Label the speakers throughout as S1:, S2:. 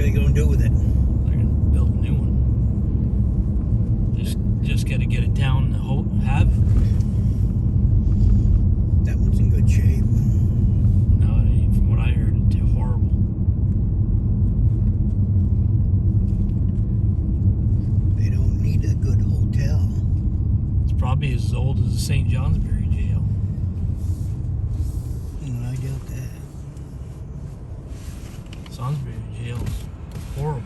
S1: they going to do with it?
S2: They're going to build a new one. Just got to get it down and have it.
S1: That one's in good shape.
S2: No, it ain't. From what I heard, it's horrible.
S1: They don't need a good hotel.
S2: It's probably as old as the St. Johnsbury jail.
S1: I doubt that.
S2: Johnsbury jail's horrible.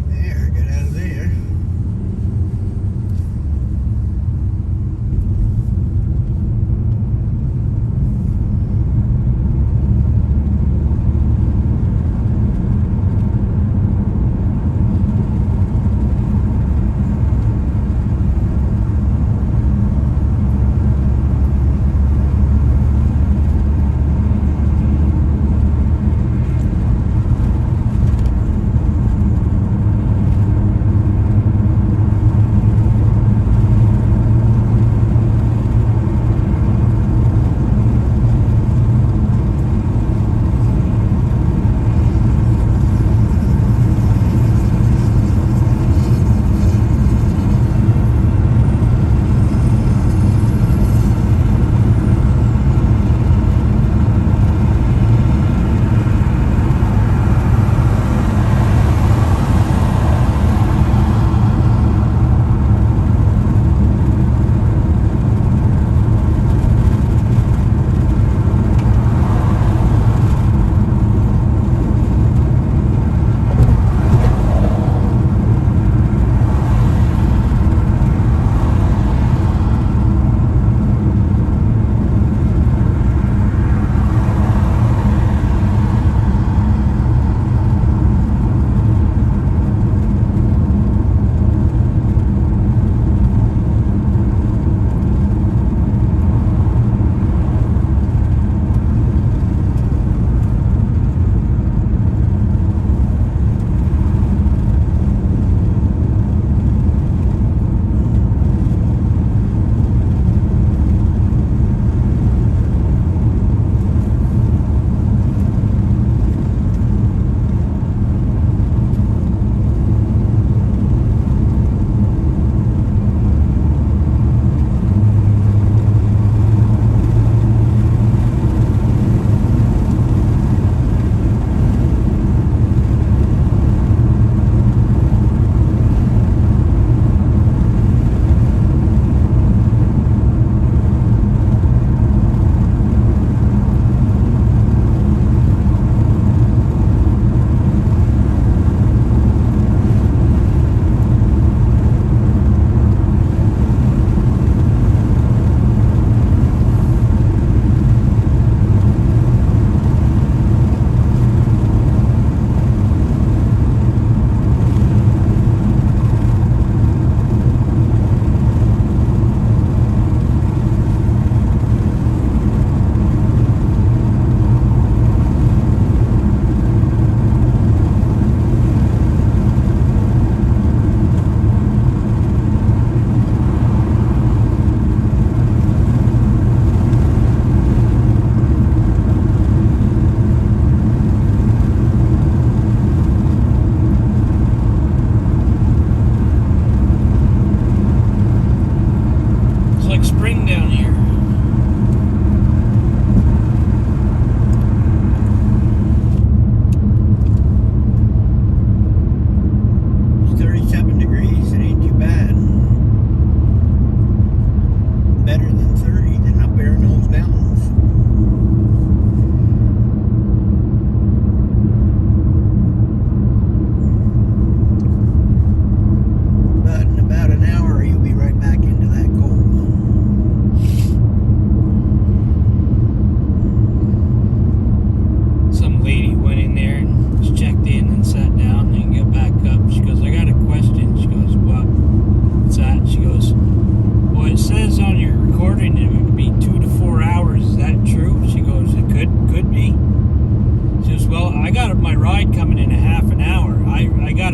S1: There, get out of there.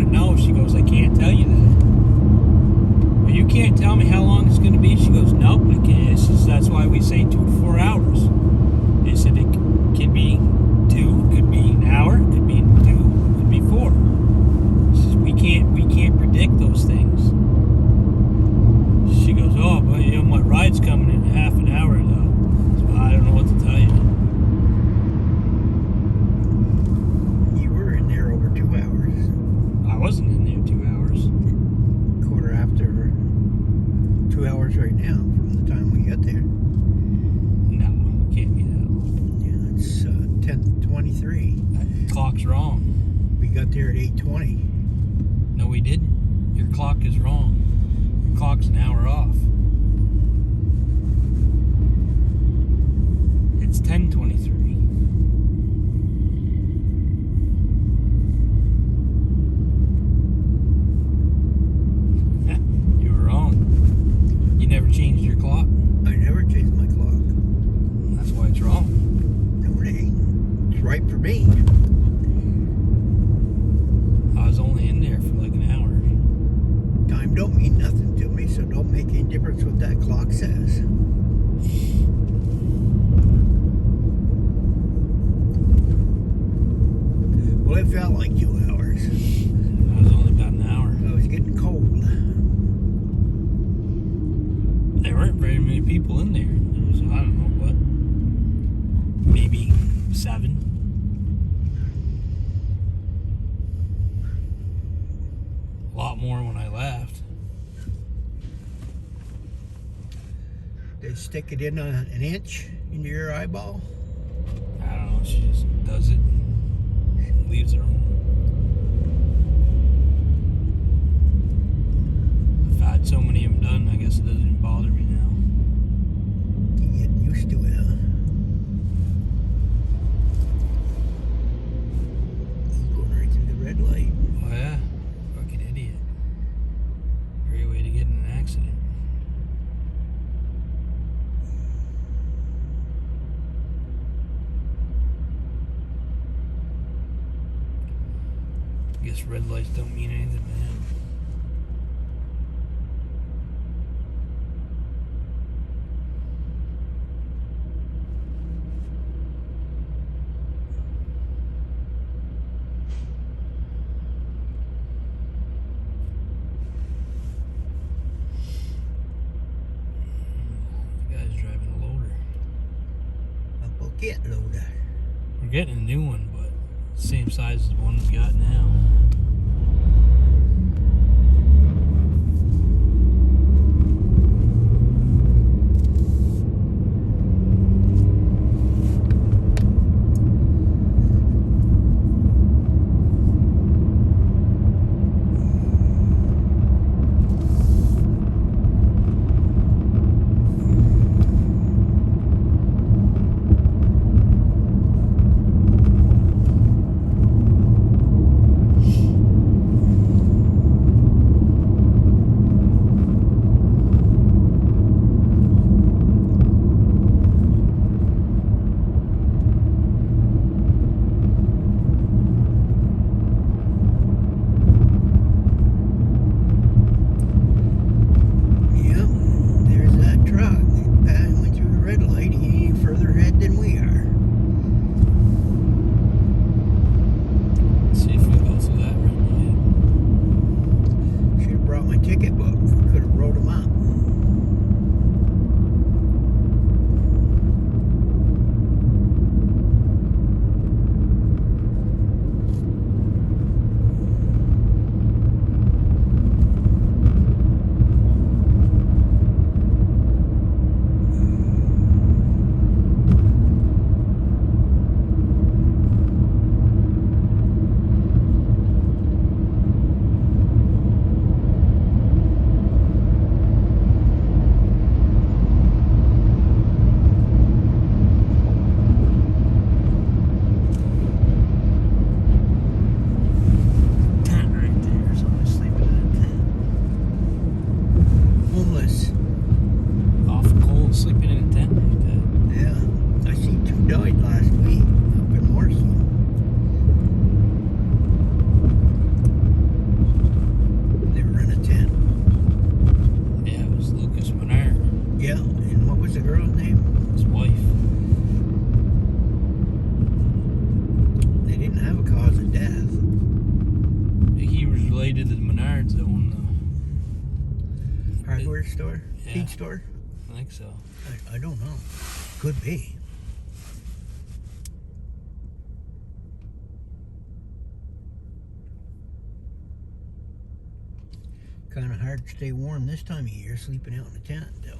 S2: would know. She goes, I can't tell you that. Well, you can't tell me how long it's going to be? She goes, nope, I can't. It's just, that's why we say 2 to 4 hours. They said it could be 2, could be an hour, could be 2, could be 4. She says, we can't predict those things. She goes, oh, but you know, my ride's coming in half an hour though. So I don't know what to tell you.
S1: You were in there over 2 hours.
S2: I wasn't in there 2 hours.
S1: Quarter after 2 hours right now from the time we got there.
S2: No, can't be that long.
S1: Yeah, it's 10:23.
S2: That clock's wrong.
S1: We got there at 8:20.
S2: No, we didn't. Your clock is wrong. Your clock's an hour off. It's 10:23. You were wrong. You never changed your clock.
S1: I never changed my clock.
S2: That's why it's wrong.
S1: No, it ain't. It's right for me.
S2: I was only in there for like an hour.
S1: Time don't mean nothing to me, so don't make any difference what that clock says. Well, it felt like 2 hours.
S2: I was only about an hour.
S1: I was getting cold.
S2: There weren't very many people in there. There was, I don't know what, maybe 7. A lot more when I left.
S1: They stick it in an inch into your eyeball.
S2: I don't know. She just does it. Leaves her home. I've had so many of them done, I guess it doesn't even bother me now.
S1: You get used to it, huh? He's going right through the red light.
S2: Oh yeah, fucking idiot. Great way to get in an accident. I guess red lights don't mean anything, man. The guy's driving a loader.
S1: A bucket loader.
S2: We're getting a new one, but same size as the one we got now.
S1: antique store?
S2: I think so.
S1: I don't know. Could be. Kind of hard to stay warm this time of year, sleeping out in a tent, though.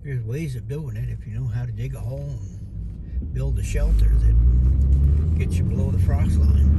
S1: There's ways of doing it if you know how to dig a hole and build a shelter that gets you below the frost line.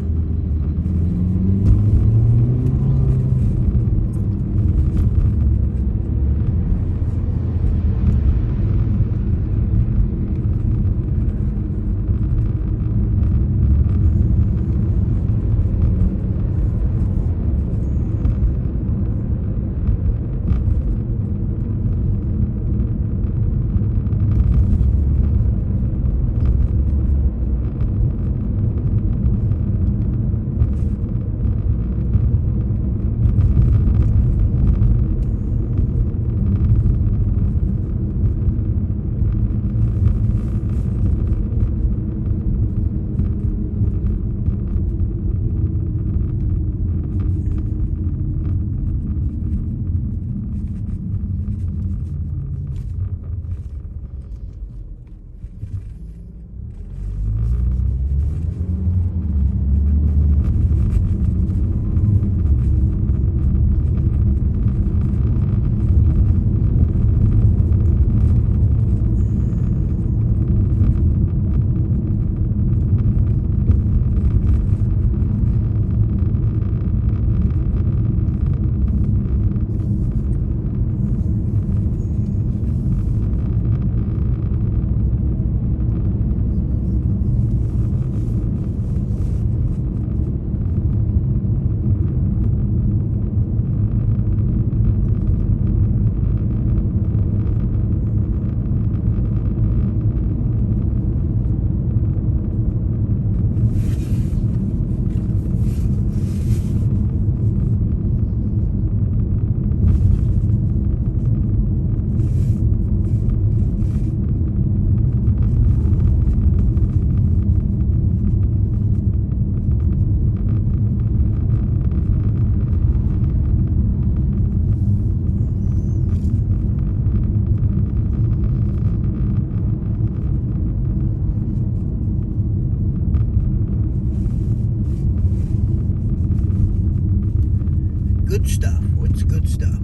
S1: Good stuff. What's good stuff?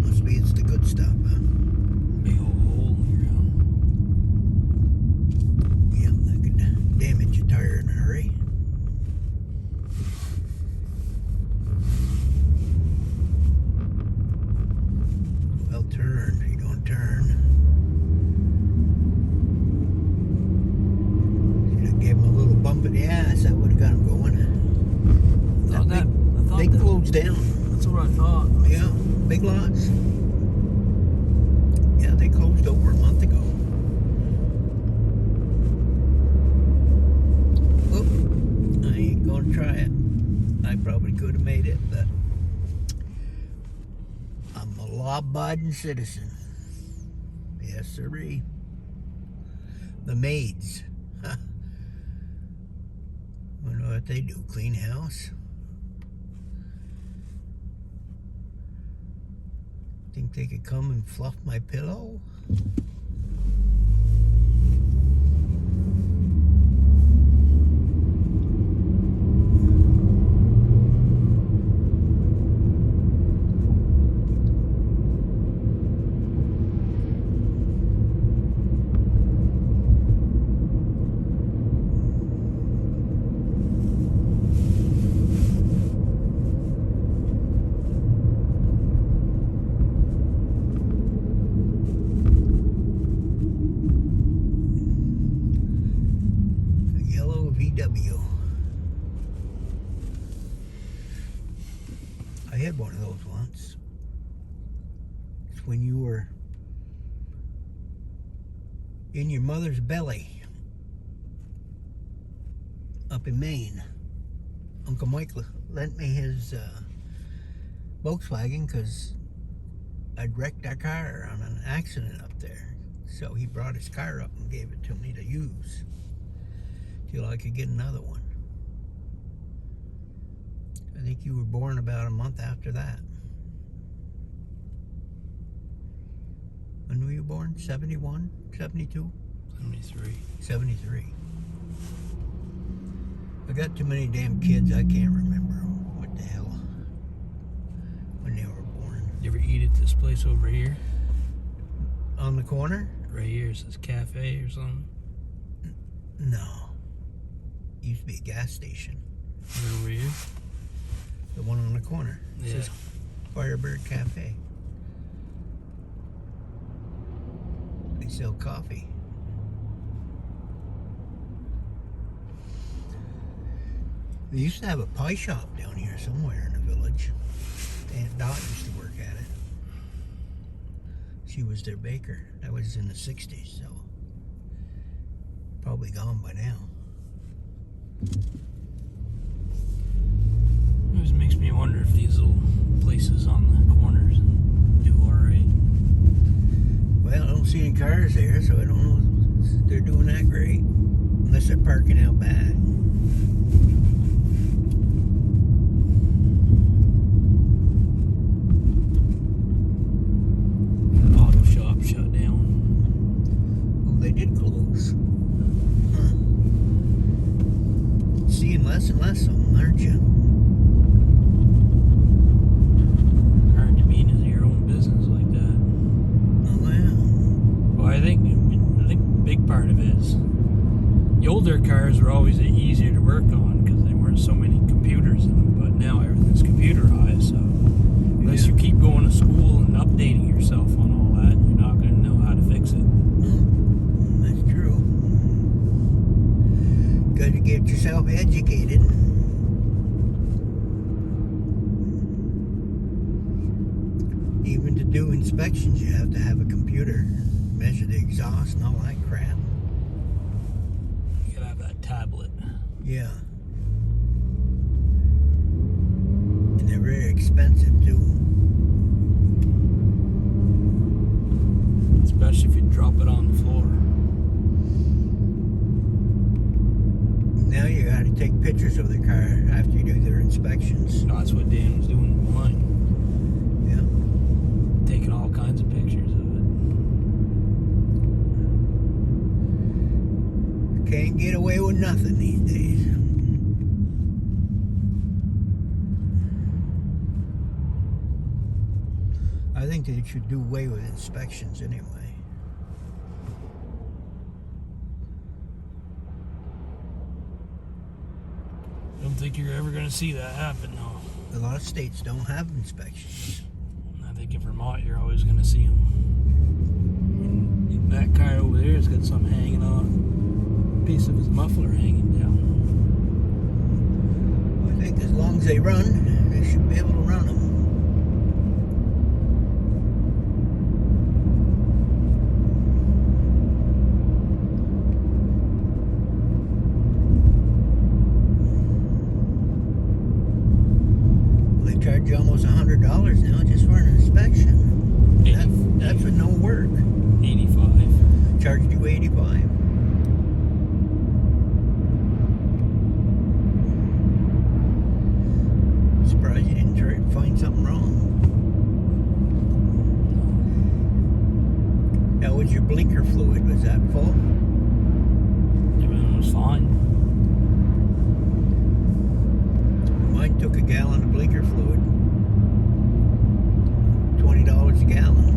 S1: Must be it's the good stuff, huh?
S2: Big old hole in the ground.
S1: Yeah, that could damage your tire in a hurry. Well, turn. You're going to turn. Should have gave him a little bump in the ass. That would have got him going. They closed down.
S2: That's what I thought.
S1: Yeah, big lots. Yeah, they closed over a month ago. Whoop. I ain't gonna try it. I probably could have made it, but I'm a law-abiding citizen. Yes, sirree. The maids. Huh. Wonder what they do. Clean house. Think they could come and fluff my pillow? VW. I had one of those once. It's when you were in your mother's belly up in Maine. Uncle Mike lent me his Volkswagen because I'd wrecked our car on an accident up there. So he brought his car up and gave it to me to use till I could get another one. I think you were born about a month after that. When were you born? 71? 72?
S2: 73.
S1: 73. I got too many damn kids, I can't remember what the hell when they were born.
S2: You ever eat at this place over here?
S1: On the corner?
S2: Right here, it says cafe or something.
S1: No. Used to be a gas station.
S2: Right over here?
S1: The one on the corner. It
S2: Yeah.
S1: says Firebird Cafe. They sell coffee. They used to have a pie shop down here somewhere in the village. Aunt Dot used to work at it. She was their baker. That was in the 60s, so probably gone by now.
S2: It always makes me wonder if these little places on the corners do alright.
S1: Well, I don't see any cars there, so I don't know if they're doing that great. Unless they're parking out back.
S2: The auto shop shut down.
S1: Oh, they did close. Huh. Seeing less and less of them, aren't you?
S2: Hard to be in your own business like that.
S1: Oh, yeah.
S2: Well, I think a big part of it is the older cars were always easier to work on because there weren't so many computers in them. But now everything's computerized, so unless you keep going to school and updating yourself on all that, you're not going to know how to fix it.
S1: That's true. Got to get yourself educated. Even to do inspections, you have to have a computer, measure the exhaust and all that crap.
S2: You gotta have that tablet.
S1: Yeah. And they're very expensive too.
S2: Especially if you drop it on the floor.
S1: Now you got to take pictures of the car after you do their inspections.
S2: No, that's what Dan was doing with mine.
S1: Yeah.
S2: Taking all kinds of pictures of it.
S1: Can't get away with nothing these days. I think they should do away with inspections anyway.
S2: I don't think you're ever gonna see that happen, though.
S1: A lot of states don't have inspections.
S2: I think in Vermont, you're always gonna see them. And that car over there has got something hanging on, a piece of his muffler hanging down.
S1: I think as long as they run, they should be able to run them. They charge you almost $100 now just for an inspection. That's with no work.
S2: 85.
S1: Charged you 85. Surprised you didn't try to find something wrong. Now, was your blinker fluid, was that full?
S2: Everything was fine.
S1: Mine took a gallon of blinker fluid. $20 a gallon.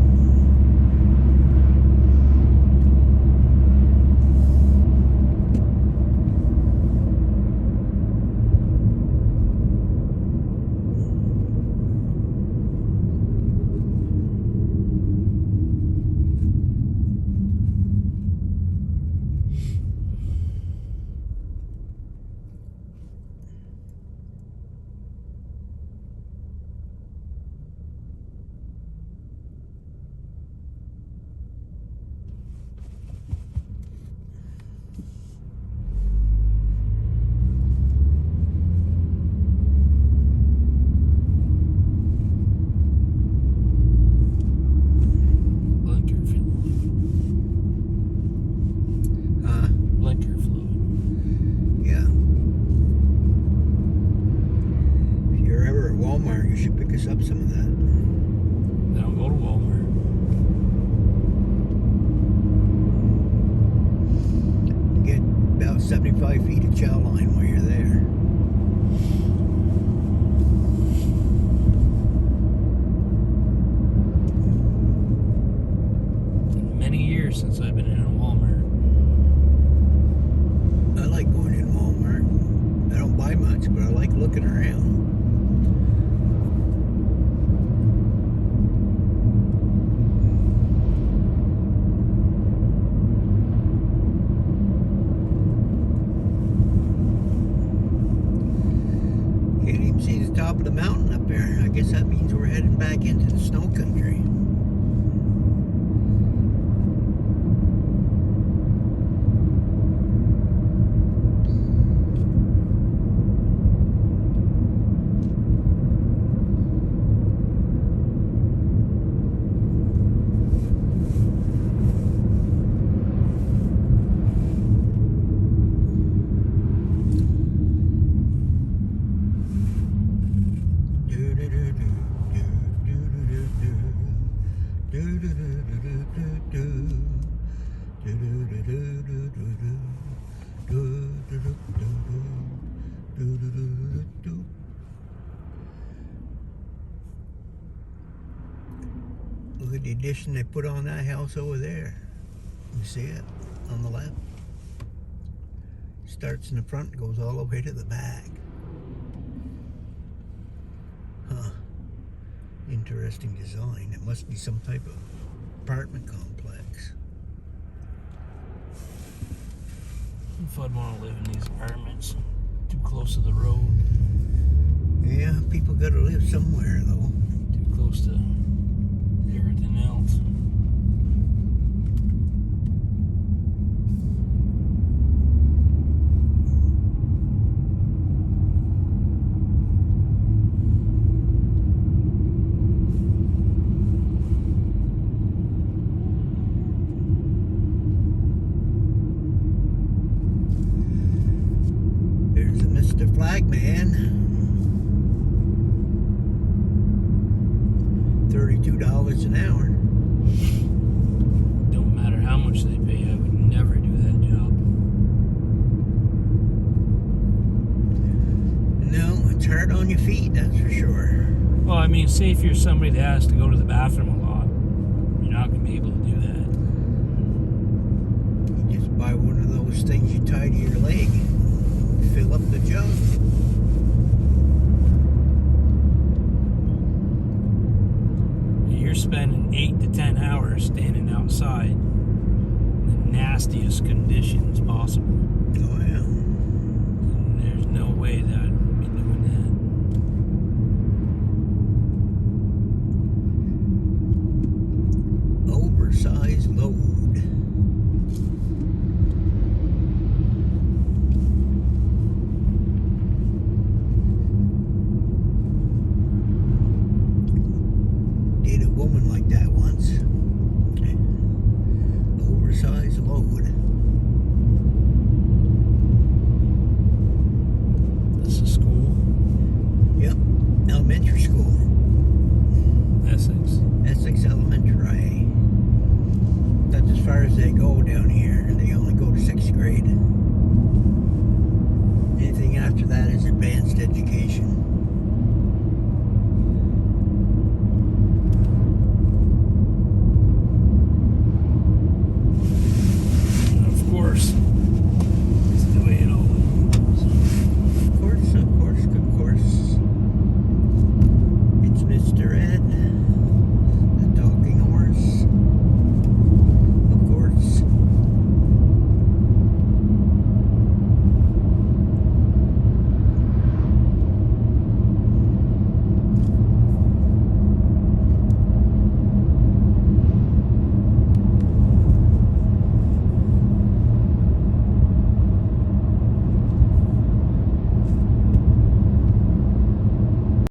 S1: 25 feet of chow line while you're there.
S2: Many years since I've been in a Walmart.
S1: I like going in Walmart. I don't buy much, but I like looking around. Can't even see the top of the mountain up there. I guess that means we're heading back into the snow country. Look at the addition they put on that house over there. You see it on the left? Starts in the front, goes all the way to the back. Huh. Interesting design. It must be some type of apartment complex.
S2: If I'd want to live in these apartments, too close to the road.
S1: Yeah, people gotta live somewhere though.
S2: Too close to everything else.
S1: There's a Mr. Flagman. $32 an hour.
S2: Don't matter how much they pay, I would never do that job.
S1: No, it's hard on your feet, that's for sure.
S2: Well, I mean, say if you're somebody that has to go to the bathroom a lot, you're not going to be able to do that.
S1: You just buy one of those things you tie to your leg, fill up the jug.
S2: You're spending 8 to 10 hours standing outside in the nastiest conditions possible.
S1: Oh yeah.
S2: And there's no way that I'd be doing
S1: that. Oversized load. Did a woman like that once. Oversized load.
S2: This is school.
S1: Yep. Elementary school.
S2: Essex.
S1: Essex Elementary. That's as far as they go down here. They only go to 6th grade. Anything after that is advanced education.